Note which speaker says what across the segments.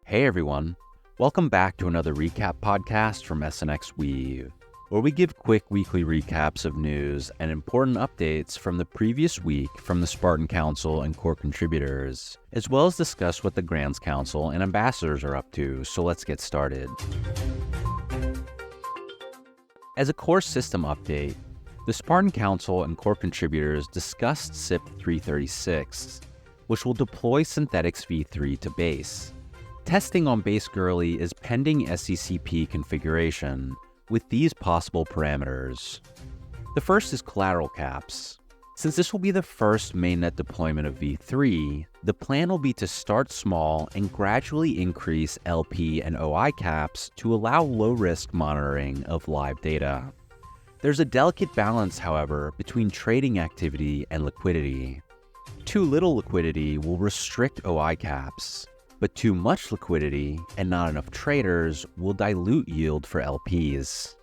Speaker 1: Hey everyone, welcome back to another recap podcast from SNXweave, where we give quick weekly recaps of news and important updates from the previous week from the Spartan Council and core contributors, as well as discuss what the Grants Council and ambassadors are up to, so let's get started. As a core system update, the Spartan Council and core contributors discussed SIP 336, which will deploy Synthetics v3 to base. Testing on base Gurley is pending SCCP configuration, with these possible parameters. The first is collateral caps. Since this will be the first mainnet deployment of v3, the plan will be to start small and gradually increase LP and OI caps to allow low-risk monitoring of live data. There's a delicate balance, however, between trading activity and liquidity. Too little liquidity will restrict OI caps, but too much liquidity and not enough traders will dilute yield for LPs.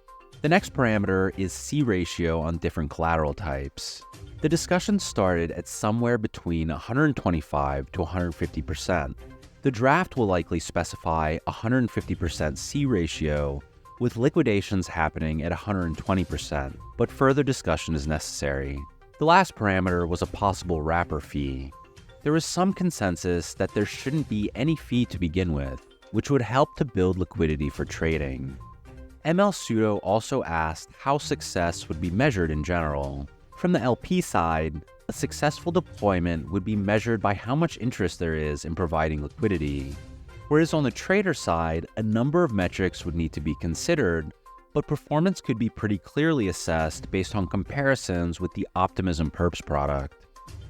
Speaker 1: The next parameter is C ratio on different collateral types. The discussion started at somewhere between 125 to 150%. The draft will likely specify 150% C ratio, with liquidations happening at 120%, but further discussion is necessary. The last parameter was a possible wrapper fee. There is some consensus that there shouldn't be any fee to begin with, which would help to build liquidity for trading. ML Sudo also asked how success would be measured in general. From the LP side, a successful deployment would be measured by how much interest there is in providing liquidity, whereas on the trader side, a number of metrics would need to be considered, but performance could be pretty clearly assessed based on comparisons with the Optimism Perps product.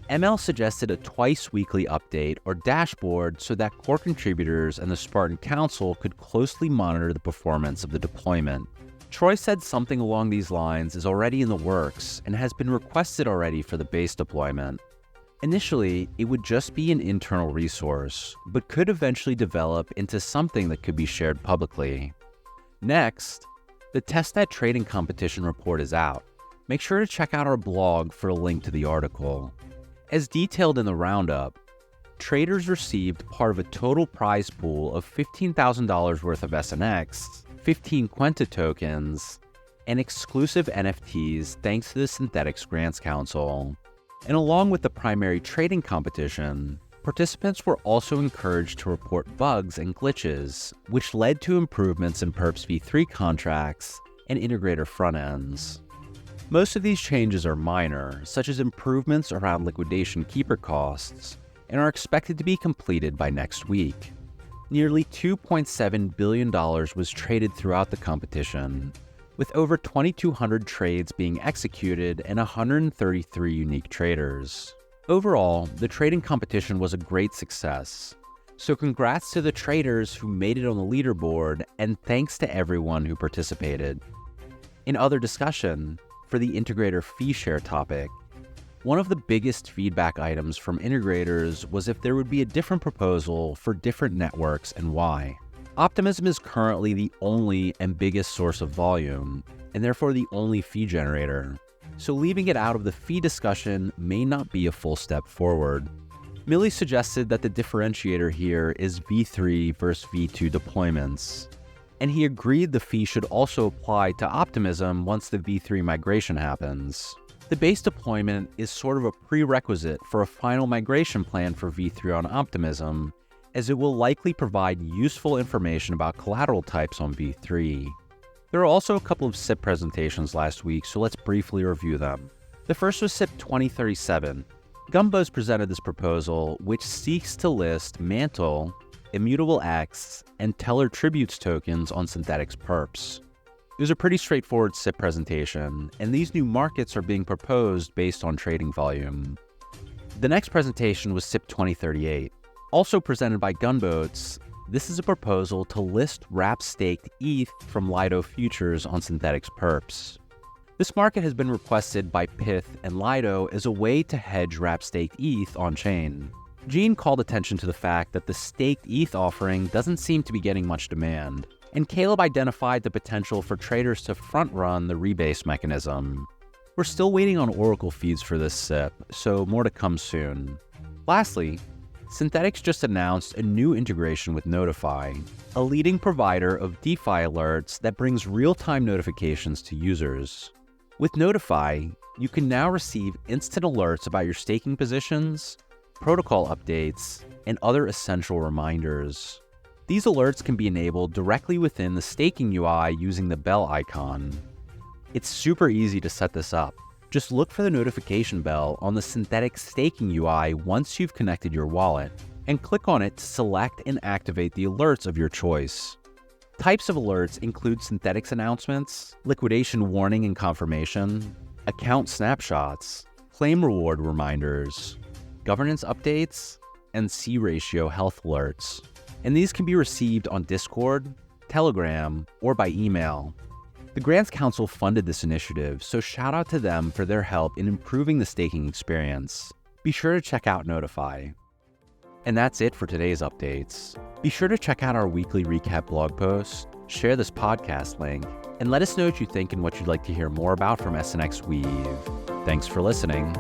Speaker 1: ML suggested a twice-weekly update or dashboard so that core contributors and the Spartan Council could closely monitor the performance of the deployment. Troy said something along these lines is already in the works and has been requested already for the base deployment. Initially, it would just be an internal resource, but could eventually develop into something that could be shared publicly. Next, the Testnet Trading Competition report is out. Make sure to check out our blog for a link to the article. As detailed in the roundup, traders received part of a total prize pool of $15,000 worth of SNX, 15 Quenta tokens, and exclusive NFTs thanks to the Synthetics Grants Council. And along with the primary trading competition, participants were also encouraged to report bugs and glitches, which led to improvements in Perps v3 contracts and integrator front ends. Most of these changes are minor, such as improvements around liquidation keeper costs, and are expected to be completed by next week. Nearly $2.7 billion was traded throughout the competition, with over 2,200 trades being executed and 133 unique traders. Overall, the trading competition was a great success, so congrats to the traders who made it on the leaderboard, and thanks to everyone who participated. In other discussion, for the integrator fee share topic, one of the biggest feedback items from integrators was if there would be a different proposal for different networks and why. Optimism is currently the only and biggest source of volume, and therefore the only fee generator, so leaving it out of the fee discussion may not be a full step forward. Millie suggested that the differentiator here is v3 versus v2 deployments, and he agreed the fee should also apply to Optimism once the v3 migration happens. The base deployment is sort of a prerequisite for a final migration plan for v3 on Optimism, as it will likely provide useful information about collateral types on v3. There are also a couple of SIP presentations last week, so let's briefly review them. The first was SIP 2037. Gumbos presented this proposal, which seeks to list Mantle, Immutable X, and Teller Tributes tokens on Synthetics Perps. It was a pretty straightforward SIP presentation, and these new markets are being proposed based on trading volume. The next presentation was SIP 2038. Also presented by Gunboats, this is a proposal to list wrap-staked ETH from Lido futures on Synthetics Perps. This market has been requested by Pith and Lido as a way to hedge wrap-staked ETH on-chain. Gene called attention to the fact that the staked ETH offering doesn't seem to be getting much demand, and Caleb identified the potential for traders to front-run the rebase mechanism. We're still waiting on Oracle feeds for this SIP, so more to come soon. Lastly, Synthetix just announced a new integration with Notify, a leading provider of DeFi alerts that brings real-time notifications to users. With Notify, you can now receive instant alerts about your staking positions, protocol updates, and other essential reminders. These alerts can be enabled directly within the staking UI using the bell icon. It's super easy to set this up. Just look for the notification bell on the Synthetix staking UI once you've connected your wallet, and click on it to select and activate the alerts of your choice. Types of alerts include Synthetix announcements, liquidation warning and confirmation, account snapshots, claim reward reminders, governance updates, and C-ratio health alerts. And these can be received on Discord, Telegram, or by email. The Grants Council funded this initiative, so shout out to them for their help in improving the staking experience. Be sure to check out Notify. And that's it for today's updates. Be sure to check out our weekly recap blog post, share this podcast link, and let us know what you think and what you'd like to hear more about from SNXweave. Thanks for listening.